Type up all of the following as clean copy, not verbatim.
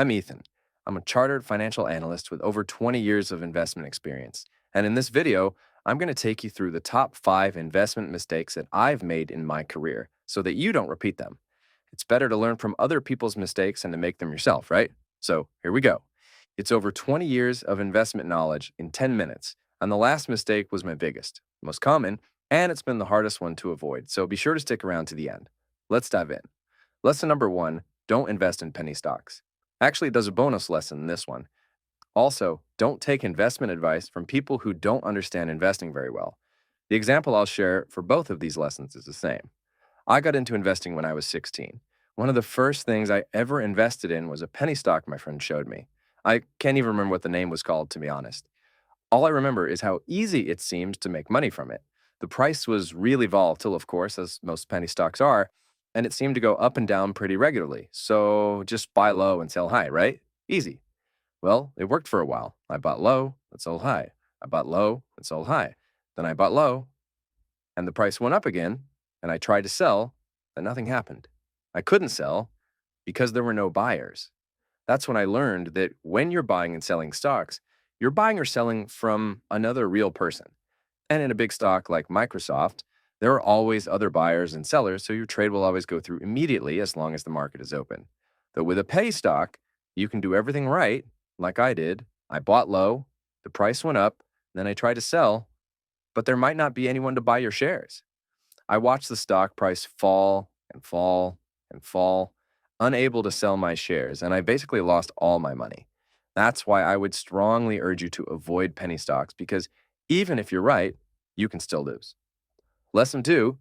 I'm Ethan. I'm a chartered financial analyst with over 20 years of investment experience. And in this video, I'm going to take you through the top 5 investment mistakes that I've made in my career so that you don't repeat them. It's better to learn from other people's mistakes and to make them yourself, right? So here we go. It's over 20 years of investment knowledge in 10 minutes. And the last mistake was my biggest, most common, and it's been the hardest one to avoid. So be sure to stick around to the end. Let's dive in. Lesson number 1, don't invest in penny stocks. Actually, there's a bonus lesson in this one. Also, don't take investment advice from people who don't understand investing very well. The example I'll share for both of these lessons is the same. I got into investing when I was 16. One of the first things I ever invested in was a penny stock my friend showed me. I can't even remember what the name was called, to be honest. All I remember is how easy it seemed to make money from it. The price was really volatile, of course, as most penny stocks are, and it seemed to go up and down pretty regularly. So just buy low and sell high, right? Easy. Well, it worked for a while. I bought low and sold high. I bought low and sold high. Then I bought low, and the price went up again, and I tried to sell, and nothing happened. I couldn't sell because there were no buyers. That's when I learned that when you're buying and selling stocks, you're buying or selling from another real person. And in a big stock like Microsoft, there are always other buyers and sellers, so your trade will always go through immediately as long as the market is open. Though with a penny stock, you can do everything right, like I did. I bought low, the price went up, then I tried to sell, but there might not be anyone to buy your shares. I watched the stock price fall and fall and fall, unable to sell my shares, and I basically lost all my money. That's why I would strongly urge you to avoid penny stocks because even if you're right, you can still lose. Lesson 2,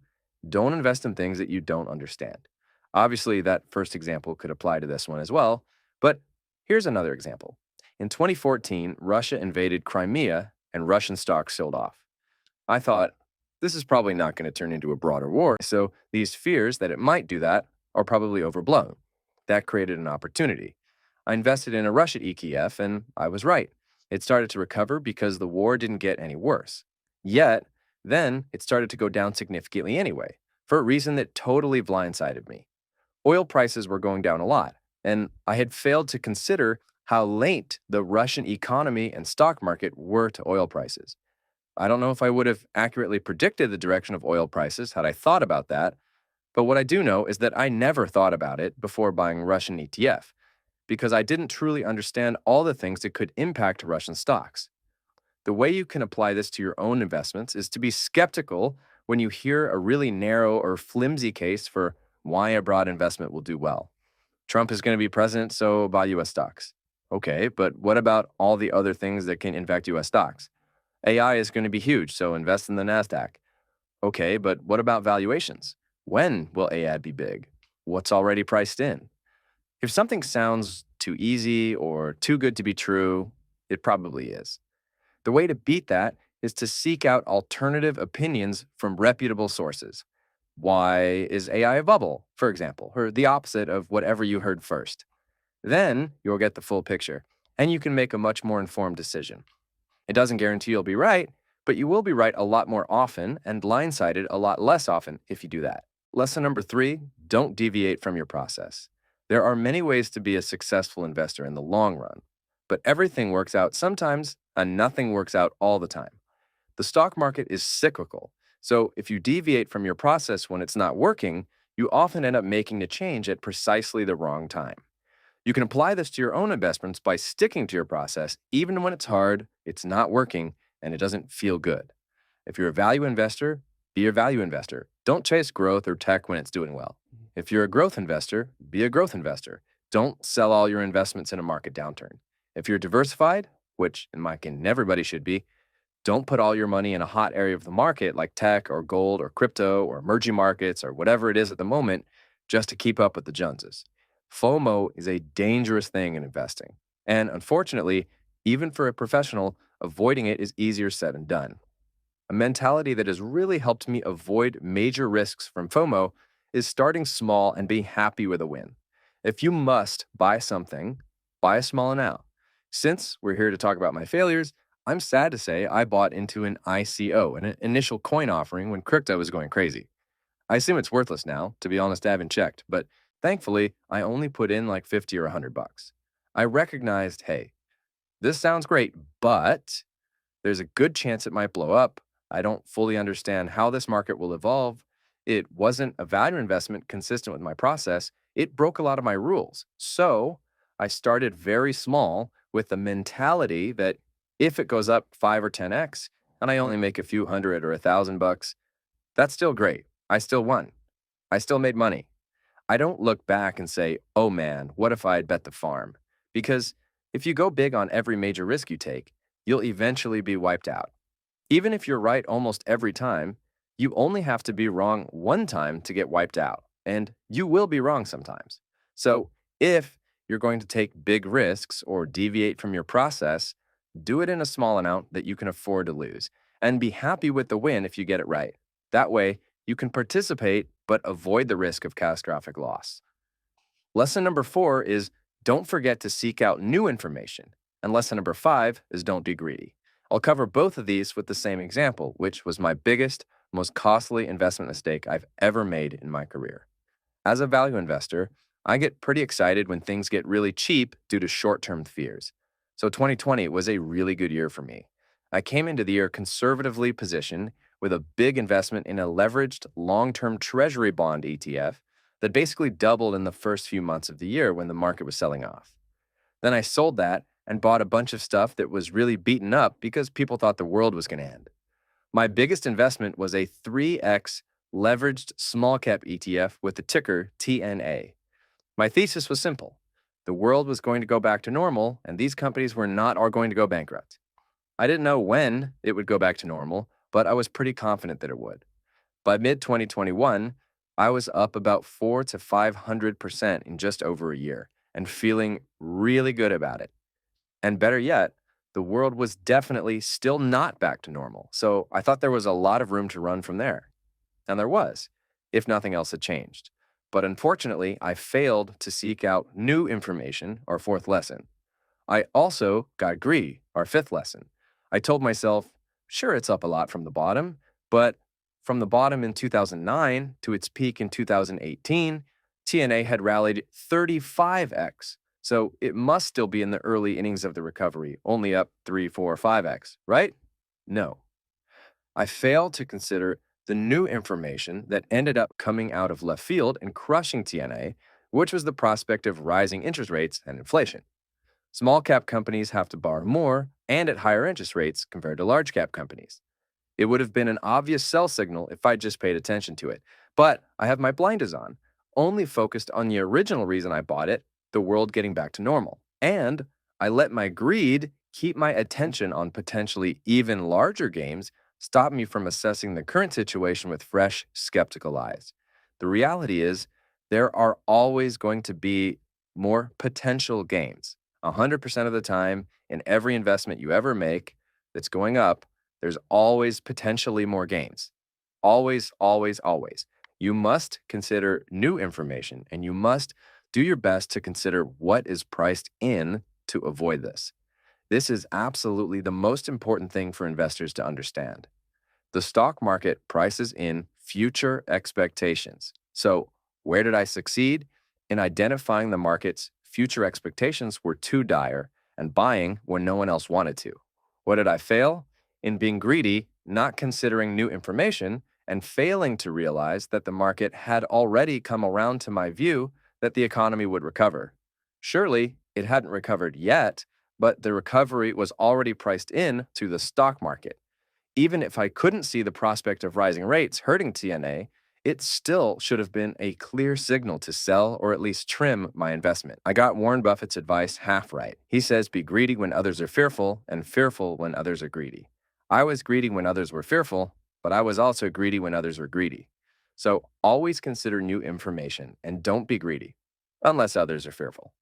don't invest in things that you don't understand. Obviously, that first example could apply to this one as well, but here's another example. In 2014, Russia invaded Crimea and Russian stocks sold off. I thought, this is probably not going to turn into a broader war, so these fears that it might do that are probably overblown. That created an opportunity. I invested in a Russia ETF, and I was right. It started to recover because the war didn't get any worse. Yet, then it started to go down significantly anyway, for a reason that totally blindsided me. Oil prices were going down a lot, and I had failed to consider how linked the Russian economy and stock market were to oil prices. I don't know if I would have accurately predicted the direction of oil prices had I thought about that, but what I do know is that I never thought about it before buying Russian ETF, because I didn't truly understand all the things that could impact Russian stocks. The way you can apply this to your own investments is to be skeptical when you hear a really narrow or flimsy case for why a broad investment will do well. Trump is going to be president, so buy U.S. stocks. Okay, but what about all the other things that can impact U.S. stocks? AI is going to be huge, so invest in the NASDAQ. Okay, but what about valuations? When will AI be big? What's already priced in? If something sounds too easy or too good to be true, it probably is. The way to beat that is to seek out alternative opinions from reputable sources. Why is AI a bubble, for example, or the opposite of whatever you heard first? Then you'll get the full picture, and you can make a much more informed decision. It doesn't guarantee you'll be right, but you will be right a lot more often and blindsided a lot less often if you do that. Lesson number 3, don't deviate from your process. There are many ways to be a successful investor in the long run, but everything works out sometimes and nothing works out all the time. The stock market is cyclical, so if you deviate from your process when it's not working, you often end up making the change at precisely the wrong time. You can apply this to your own investments by sticking to your process even when it's hard, it's not working, and it doesn't feel good. If you're a value investor, be a value investor. Don't chase growth or tech when it's doing well. If you're a growth investor, be a growth investor. Don't sell all your investments in a market downturn. If you're diversified, which in my opinion everybody should be, don't put all your money in a hot area of the market like tech or gold or crypto or emerging markets or whatever it is at the moment just to keep up with the Joneses. FOMO is a dangerous thing in investing. And unfortunately, even for a professional, avoiding it is easier said than done. A mentality that has really helped me avoid major risks from FOMO is starting small and being happy with a win. If you must buy something, buy a small amount. Since we're here to talk about my failures, I'm sad to say I bought into an ICO, an initial coin offering when crypto was going crazy. I assume it's worthless now. To be honest, I haven't checked, but thankfully, I only put in like 50 or $100. I recognized, hey, this sounds great, but there's a good chance it might blow up. I don't fully understand how this market will evolve. It wasn't a value investment consistent with my process. It broke a lot of my rules. So I started very small with the mentality that if it goes up 5 or 10x and I only make a few hundred or $1,000, that's still great. I still won. I still made money. I don't look back and say, oh man, what if I had bet the farm? Because if you go big on every major risk you take, you'll eventually be wiped out. Even if you're right almost every time, you only have to be wrong one time to get wiped out, and you will be wrong sometimes. So, if you're going to take big risks or deviate from your process, do it in a small amount that you can afford to lose, and be happy with the win if you get it right. That way, you can participate but avoid the risk of catastrophic loss. Lesson number 4 is don't forget to seek out new information. And lesson number 5 is don't be greedy. I'll cover both of these with the same example, which was my biggest, most costly investment mistake I've ever made in my career. As a value investor, I get pretty excited when things get really cheap due to short-term fears. So 2020 was a really good year for me. I came into the year conservatively positioned with a big investment in a leveraged long-term treasury bond ETF that basically doubled in the first few months of the year when the market was selling off. Then I sold that and bought a bunch of stuff that was really beaten up because people thought the world was going to end. My biggest investment was a 3x leveraged small cap ETF with the ticker TNA. My thesis was simple. The world was going to go back to normal, and these companies were not all going to go bankrupt. I didn't know when it would go back to normal, but I was pretty confident that it would. By mid-2021, I was up about 400 to 500% in just over a year and feeling really good about it. And better yet, the world was definitely still not back to normal. So I thought there was a lot of room to run from there. And there was, if nothing else had changed. But unfortunately, I failed to seek out new information, our fourth lesson. I also got greedy, our fifth lesson. I told myself, sure, it's up a lot from the bottom, but from the bottom in 2009 to its peak in 2018, TNA had rallied 35x. So it must still be in the early innings of the recovery, only up 3, 4, 5x, right? No. I failed to consider the new information that ended up coming out of left field and crushing TNA, which was the prospect of rising interest rates and inflation. Small cap companies have to borrow more and at higher interest rates compared to large cap companies. It would have been an obvious sell signal if I just paid attention to it. But I have my blinders on, only focused on the original reason I bought it, the world getting back to normal. And I let my greed keep my attention on potentially even larger games, stop me from assessing the current situation with fresh, skeptical eyes. The reality is, there are always going to be more potential gains. 100% of the time, in every investment you ever make that's going up, there's always potentially more gains. Always, always, always. You must consider new information and you must do your best to consider what is priced in to avoid this. This is absolutely the most important thing for investors to understand. The stock market prices in future expectations. So, where did I succeed? In identifying the market's future expectations were too dire and buying when no one else wanted to. What did I fail? In being greedy, not considering new information, and failing to realize that the market had already come around to my view that the economy would recover. Surely, it hadn't recovered yet, but the recovery was already priced in to the stock market. Even if I couldn't see the prospect of rising rates hurting TNA, it still should have been a clear signal to sell or at least trim my investment. I got Warren Buffett's advice half right. He says be greedy when others are fearful and fearful when others are greedy. I was greedy when others were fearful, but I was also greedy when others were greedy. So always consider new information and don't be greedy, unless others are fearful.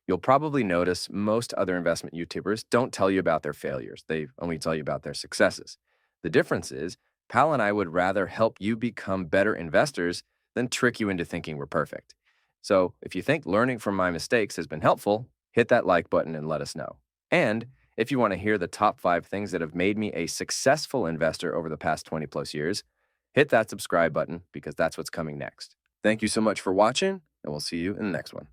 You'll probably notice most other investment YouTubers don't tell you about their failures. They only tell you about their successes. The difference is, Pal and I would rather help you become better investors than trick you into thinking we're perfect. So if you think learning from my mistakes has been helpful, hit that like button and let us know. And if you want to hear the top 5 things that have made me a successful investor over the past 20 plus years, hit that subscribe button because that's what's coming next. Thank you so much for watching, and we'll see you in the next one.